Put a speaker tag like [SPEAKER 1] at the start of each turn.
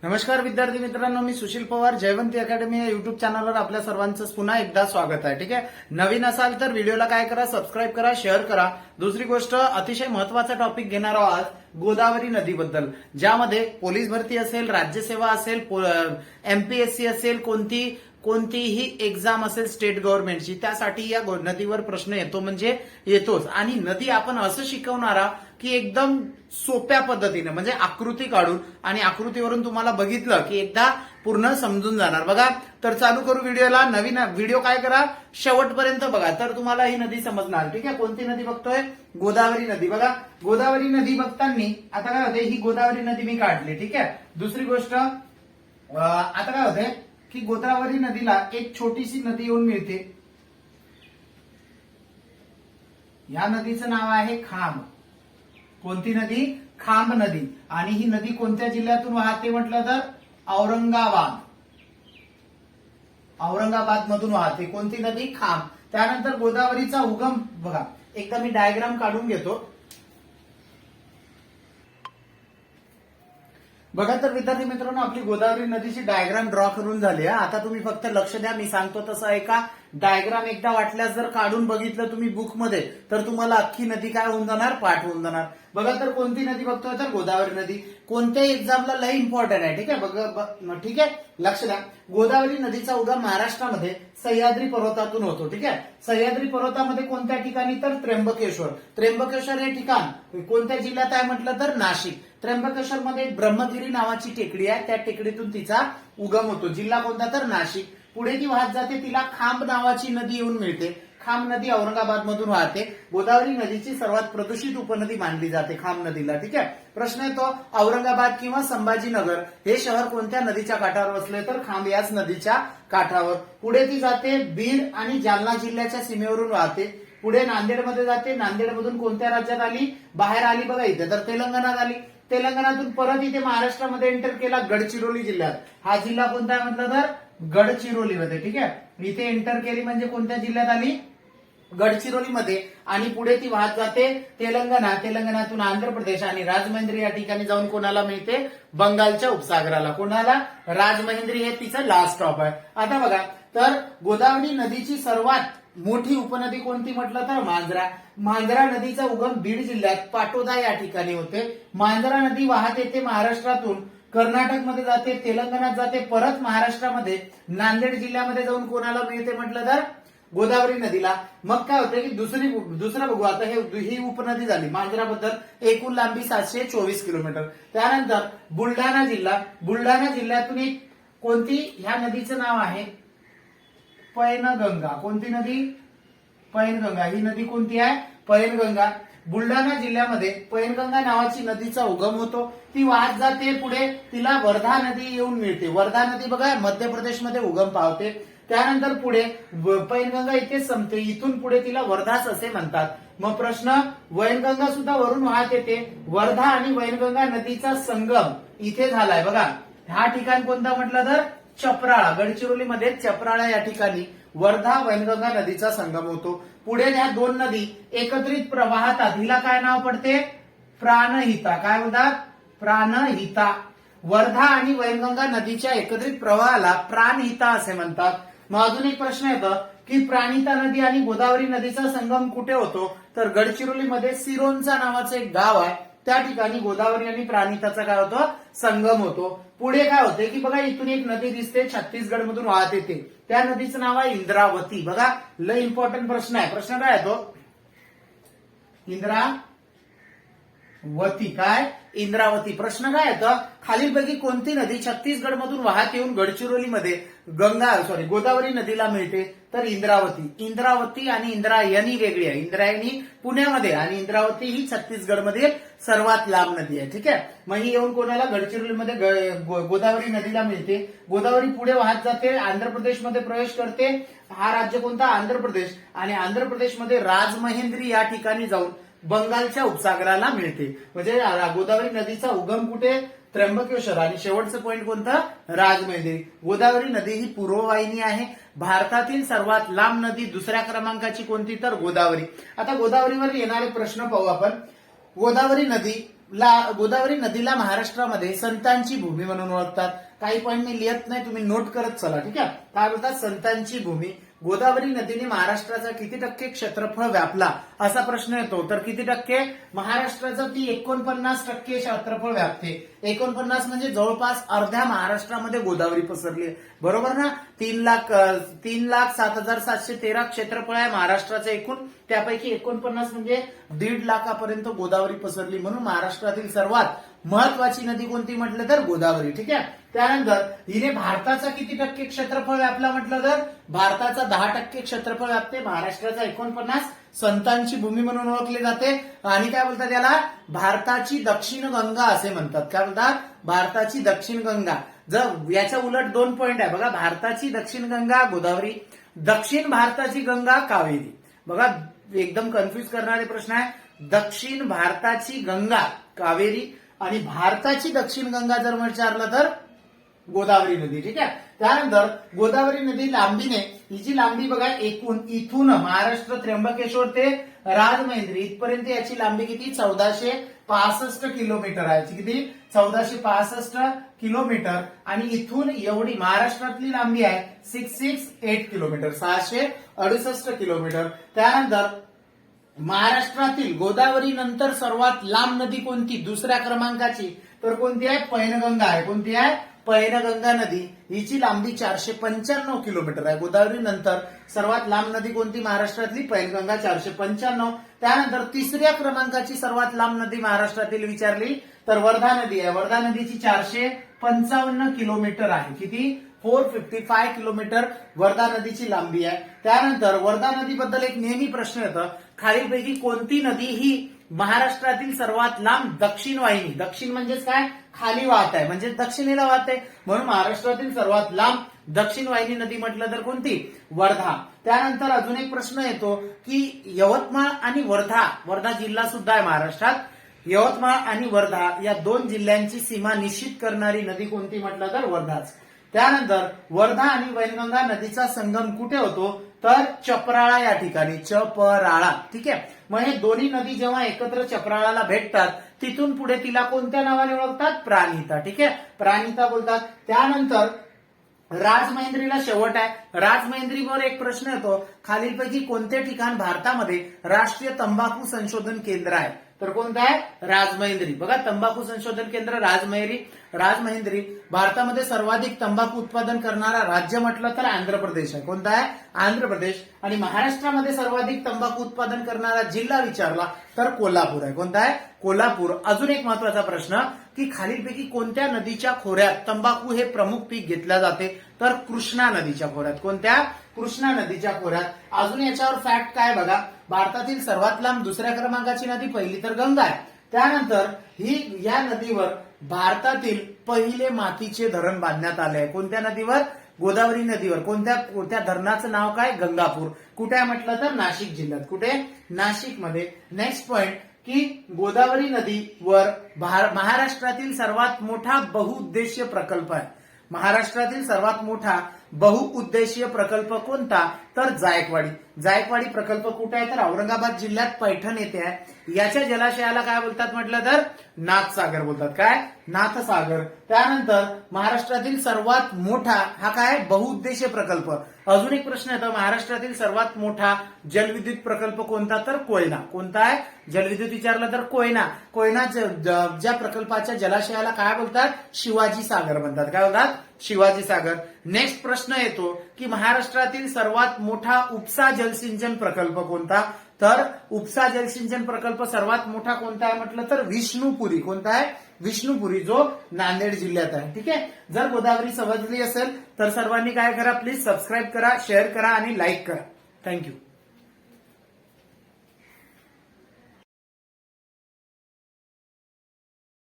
[SPEAKER 1] नमस्कार विद्यार्थी मित्रांनो, मी सुशील पवार. जयवंती अकॅडमी या युट्यूब चॅनलवर आपल्या सर्वांचं पुन्हा एकदा स्वागत आहे. ठीक आहे, नवीन असाल तर व्हिडिओला काय करा, सबस्क्राईब करा, शेअर करा. दुसरी गोष्ट, अतिशय महत्वाचा टॉपिक घेणार आहोत आज गोदावरी नदीबद्दल, ज्यामध्ये पोलीस भरती असेल, राज्यसेवा असेल, एमपीएससी असेल, कोणतीही एक्झाम असेल स्टेट गव्हर्नमेंटची, त्यासाठी या नदीवर प्रश्न येतो म्हणजे येतोच. आणि नदी आपण असं शिकवणारा की एकदम सोप्या पद्धतीने, म्हणजे आकृती काढून, आणि आकृतीवरून तुम्हाला बघितलं की एकदा पूर्ण समजून जाणार. बघा, तर चालू करू व्हिडिओला. नवीन व्हिडिओ काय करा, शेवटपर्यंत बघा, तर तुम्हाला ही नदी समजणार. ठीक आहे, कोणती नदी बघतोय? गोदावरी नदी. बघा, गोदावरी नदी बघताना आता काय होते, ही गोदावरी नदी मी काढली. ठीक आहे, दुसरी गोष्ट, आता काय होते की गोदावरी नदीला एक छोटीशी नदी येऊन मिळते. या नदीचं नाव आहे खांब. कोणती नदी? खांब नदी. आणि ही नदी कोणत्या जिल्ह्यातून वाहते म्हटलं तर औरंगाबाद मधून वाहते. कोणती नदी? खांब. त्यानंतर गोदावरीचा उगम बघा, एकदा मी डायग्राम काढून घेतो. बघा, तर विद्यार्थी मित्रांनो, आपली गोदावरी नदीची डायग्राम ड्रॉ करून झाली आहे. आता तुम्ही फक्त लक्ष द्या, मी सांगतो तसं ऐका. डायग्राम एकदा वाटल्यास जर काढून बघितलं तुम्ही बुकमध्ये, तर तुम्हाला अख्खी नदी काय होऊन जाणार, पाठ होऊन जाणार. बघा, तर कोणती नदी बघतोय तर गोदावरी नदी. कोणत्याही एक्झामला लय इम्पॉर्टंट आहे. ठीक आहे, बघा, ठीक आहे, लक्ष द्या. गोदावरी नदीचा उगम महाराष्ट्रामध्ये सह्याद्री पर्वतातून होतो. ठीक आहे, सह्याद्री पर्वतामध्ये कोणत्या ठिकाणी तर त्र्यंबकेश्वर हे ठिकाण कोणत्या जिल्ह्यात आहे म्हटलं तर नाशिक. त्र्यंबकेश्वर मध्ये ब्रह्मगिरी नावाची टेकडी आहे, त्या टेकडीतून तिचा उगम होतो. जिल्हा कोणता तर नाशिक. पुढे ती वाहत जाते, तिला खांब नावाची नदी येऊन मिळते. खांब नदी औरंगाबाद मधून वाहते. गोदावरी नदीची सर्वात प्रदूषित उपनदी मानली जाते खांब नदीला. ठीक आहे, प्रश्न येतो, औरंगाबाद किंवा संभाजीनगर हे शहर कोणत्या नदीच्या काठावर वसले तर खांब याच नदीच्या काठावर. पुढे ती जाते बीड आणि जालना जिल्ह्याच्या सीमेवरून वाहते. पुढे नांदेडमध्ये जाते. नांदेडमधून कोणत्या राज्यात आली? बाहेर आली बघा इथे, तर तेलंगणात आली. तेलंगणातून परत इथे महाराष्ट्रामध्ये एंटर केला गडचिरोली जिल्ह्यात. हा जिल्हा कोणता आहे म्हटलं तर गडचिरोलीमध्ये. ठीक आहे, इथे एंटर केली म्हणजे कोणत्या जिल्ह्यात आली? गडचिरोलीमध्ये. आणि पुढे ती वाहत जाते तेलंगणातून आंध्र प्रदेश आणि राजमहेंद्री या ठिकाणी जाऊन कोणाला मिळते? बंगालच्या उपसागराला. कोणाला? राजमहेंद्री हे तिचं लास्ट स्टॉप आहे. आता बघा, तर गोदावरी नदीची सर्वात मोठी उपनदी कोणती म्हटलं तर मांजरा नदीचा उगम बीड जिल्ह्यात पाटोदा या ठिकाणी होते. मांजरा नदी वाहत येते महाराष्ट्रातून, कर्नाटकमध्ये जाते, तेलंगणात जाते, परत महाराष्ट्रामध्ये नांदेड जिल्ह्यामध्ये जाऊन कोणाला मिळते म्हटलं तर गोदावरी नदीला. मग काय होतं की दुसरं बघू आता, ही उपनदी झाली मांजराबद्दल. एकूण लांबी 724 किलोमीटर. त्यानंतर बुलढाणा जिल्ह्यातून एक कोणती, ह्या नदीचं नाव आहे पैनगंगा. कोणती नदी? पैनगंगा. ही नदी कोणती आहे? पैनगंगा. बुलढाणा जिल्ह्यामध्ये पैनगंगा नावाची नदीचा उगम होतो. ती वाहत जाते, पुढे तिला वर्धा नदी येऊन मिळते. वर्धा नदी बघा मध्य प्रदेशमध्ये उगम पावते. त्यानंतर पुढे पैनगंगा इथे संपते. इथून पुढे तिला वर्धाच असे म्हणतात. मग प्रश्न, वैनगंगा सुद्धा वरून वाहत येते. वर्धा आणि वैनगंगा नदीचा संगम इथे झालाय बघा. हा ठिकाण कोणता म्हटलं तर चपराळा. गडचिरोलीमध्ये चपराळा या ठिकाणी वर्धा वैनगंगा नदीचा संगम होतो. पुढे ह्या दोन नदी एकत्रित प्रवाहात, हिला काय नाव पडते? प्राणहिता. काय म्हणतात? प्राणहिता. वर्धा आणि वैनगंगा नदीच्या एकत्रित प्रवाहाला प्राणहिता असे म्हणतात. मग अजून एक प्रश्न येतो की प्राणहिता नदी आणि गोदावरी नदीचा संगम कुठे होतो तर गडचिरोलीमध्ये सिरोंचा नावाचं एक गाव आहे, त्या ठिकाणी गोदावरी आणि प्राणहिताचा काय होतो? संगम होतो. पुढे काय होते की बघा, इथून एक नदी दिसते, छत्तीसगड मधून वाहत येते. त्या नदीचं नाव आहे इंद्रावती. बघा, लय इम्पॉर्टंट प्रश्न आहे. प्रश्न काय येतो? इंद्रावती. काय? इंद्रावती. प्रश्न काय येतं? खालीलपैकी कोणती नदी छत्तीसगड मधून वाहत येऊन गडचिरोलीमध्ये गोदावरी नदीला मिळते तर इंद्रावती आणि इंद्रायणी वेगळी आहे. इंद्रायणी पुण्यामध्ये आणि इंद्रावती ही छत्तीसगडमधील सर्वात लांब नदी आहे. ठीक आहे, मग ही येऊन कोणाला? गडचिरोलीमध्ये गोदावरी नदीला मिळते. गोदावरी पुढे वाहत जाते, आंध्र प्रदेशमध्ये प्रवेश करते. हा राज्य कोणता? आंध्र प्रदेश. आणि आंध्र प्रदेशमध्ये राजमहेंद्री या ठिकाणी जाऊन बंगालच्या उपसागराला मिळते. म्हणजे गोदावरी नदीचा उगम कुठे? त्र्यंबकेश्वर. आणि शेवटचं पॉईंट कोणतं? राजमहेंद्री. गोदावरी नदी ही पूर्ववाहिनी आहे. भारतातील सर्वात लांब नदी दुसऱ्या क्रमांकाची कोणती तर गोदावरी. आता गोदावरीवर येणारे प्रश्न पाहू आपण. गोदावरी नदी गोदावरी नदीला महाराष्ट्रामध्ये संतांची भूमी म्हणून ओळखतात. काही पॉईंट मी लिहित नाही, तुम्ही नोट करत चला. ठीक आहे, काय बोलतात? संतांची भूमी. गोदावरी नदीने महाराष्ट्राचा किती टक्के क्षेत्रफळ व्यापला असा प्रश्न येतो, तर किती टक्के? महाराष्ट्राचं ती 49% क्षेत्रफळ व्यापते. 49 म्हणजे जवळपास अर्ध्या महाराष्ट्रामध्ये गोदावरी पसरली, बरोबर ना? 3,07,713 क्षेत्रफळ आहे महाराष्ट्राचं एकूण, त्यापैकी 49 म्हणजे 1.5 लाखापर्यंत गोदावरी पसरली. म्हणून महाराष्ट्रातील सर्वात महत्वाची नदी कोणती म्हटलं तर गोदावरी. ठीक आहे, त्यानंतर हिने भारताचा किती टक्के क्षेत्रफळ व्यापला म्हटलं तर भारताचा 10% क्षेत्रफळ व्यापते. महाराष्ट्राचा 49, संतांची भूमी म्हणून ओळखले जाते. आणि काय बोलतात याला? भारताची दक्षिण गंगा असे म्हणतात. काय बोलतात? भारताची दक्षिण गंगा. जर याच्या उलट 2 पॉइंट आहे बघा, भारताची दक्षिण गंगा गोदावरी, दक्षिण भारताची गंगा कावेरी. बघा एकदम कन्फ्युज करणारे प्रश्न आहे. दक्षिण भारताची गंगा कावेरी आणि भारताची दक्षिण गंगा जर विचारलं तर गोदावरी नदी. ठीक आहे, त्यानंतर गोदावरी नदी लांबीने, हिची लांबी बघा एकूण इथून महाराष्ट्र त्र्यंबकेश्वर ते राजमहेंद्री इथपर्यंत याची लांबी किती? 1465 किलोमीटर आहे. किती? 1465 किलोमीटर. आणि इथून एवढी महाराष्ट्रातली लांबी आहे 668 किलोमीटर, 668 किलोमीटर. त्यानंतर महाराष्ट्रातील गोदावरी नंतर सर्वात लांब नदी कोणती? दुसऱ्या क्रमांकाची तर कोणती आहे? पैनगंगा आहे. कोणती आहे? पैनगंगा नदी. हिची लांबी 495 किलोमीटर आहे. गोदावरी नंतर सर्वात लांब नदी कोणती महाराष्ट्रातली? पैनगंगा, 495. त्यानंतर तिसऱ्या क्रमांकाची सर्वात लांब नदी महाराष्ट्रातील विचारली तर वर्धा नदी आहे. वर्धा नदीची 455 किलोमीटर आहे. किती? 455 किलोमीटर वर्धा नदीची लांबी आहे. त्यानंतर वर्धा नदीबद्दल एक नेहमी प्रश्न येतो, खालीलपैकी कोणती नदी ही महाराष्ट्रातील सर्वात लांब दक्षिण वाहिनी, दक्षिण म्हणजेच काय? खाली वाहत आहे, म्हणजे दक्षिणेला वाहत आहे, म्हणून महाराष्ट्रातील सर्वात लांब दक्षिण वाहिनी नदी म्हटलं तर कोणती? वर्धा. त्यानंतर अजून एक प्रश्न येतो की यवतमाळ आणि वर्धा जिल्हा सुद्धा आहे महाराष्ट्रात. यवतमाळ आणि वर्धा या 2 जिल्ह्यांची सीमा निश्चित करणारी नदी कोणती म्हटलं तर वर्धाच. त्यानंतर वर्धा आणि वैनगंगा नदीचा संगम कुठे होतो तर चपराळा या ठिकाणी, चपराळा. ठीक आहे, मग हे दोन्ही नदी जेव्हा एकत्र चपराळाला भेटतात तिथून पुढे तिला कोणत्या नावाने ओळखतात? प्राणहिता. ठीक आहे, प्राणहिता बोलतात. त्यानंतर राजमहेंद्रीला शेवट आहे. राजमहेंद्रीवर एक प्रश्न येतो, खालीलपैकी कोणते ठिकाण भारतामध्ये राष्ट्रीय तंबाखू संशोधन केंद्र आहे तर कोणतं आहे? राजमहेंद्री. बघा तंबाखू संशोधन केंद्र राजमहेंद्री. भारतामध्ये सर्वाधिक तंबाखू उत्पादन करणारा राज्य म्हटलं तर आंध्र प्रदेश आहे. कोणता आहे? आंध्र प्रदेश. आणि महाराष्ट्रामध्ये सर्वाधिक तंबाखू उत्पादन करणारा जिल्हा विचारला तर कोल्हापूर आहे. कोणता आहे? कोल्हापूर. अजून एक महत्वाचा प्रश्न की खालीलपैकी कोणत्या नदीच्या खोऱ्यात तंबाखू हे प्रमुख पीक घेतल्या जाते तर कृष्णा नदीच्या खोऱ्यात. कोणत्या? कृष्णा नदीच्या खोऱ्यात. अजून याच्यावर फॅक्ट काय बघा, भारतातील सर्वात लांब दुसऱ्या क्रमांकाची नदी पहिली तर गंगा आहे. त्यानंतर या नदीवर भारतातील पहिले मातीचे धरण बांधण्यात आले आहे. कोणत्या नदीवर? गोदावरी नदीवर. कोणत्या धरणाचं नाव काय? गंगापूर. कुठे आहे म्हटलं तर नाशिक जिल्ह्यात. कुठे? नाशिकमध्ये. नेक्स्ट पॉइंट की गोदावरी नदीवर महाराष्ट्रातील सर्वात मोठा बहुउद्देशीय प्रकल्प आहे. महाराष्ट्रातील सर्वात मोठा बहुउद्देशीय प्रकल्प कोणता तर जायकवाडी प्रकल्प कुठे आहे तर औरंगाबाद जिल्ह्यात पैठण येथे आहे. याच्या जलाशयाला काय बोलतात म्हटलं तर नाथसागर बोलतात. काय? नाथसागर. त्यानंतर महाराष्ट्रातील सर्वात मोठा हा काय? बहुउद्देशीय प्रकल्प. अजून एक प्रश्न येतो, महाराष्ट्रातील सर्वात मोठा जलविद्युत प्रकल्प कोणता तर कोयना. कोणता आहे? जलविद्युत विचारलं तर कोयना ज्या प्रकल्पाच्या जलाशयाला काय बोलतात? शिवाजी सागर म्हणतात. काय बोलतात? शिवाजी सागर. नेक्स्ट प्रश्न येतो की महाराष्ट्रातील सर्वात मोठा उपसा जलसिंचन प्रकल्प कोणता तर उपसा जलसिंचन प्रकल्प सर्वात मोठा कोणता आहे म्हटलं तर विष्णुपुरी. कोणता आहे? विष्णुपुरी, जो नांदेड जिल्ह्यात आहे. ठीक आहे, जर गोदावरी समजली असेल तर सर्वांनी काय करा, प्लीज सबस्क्राईब करा, शेअर करा आणि लाईक करा. थँक्यू.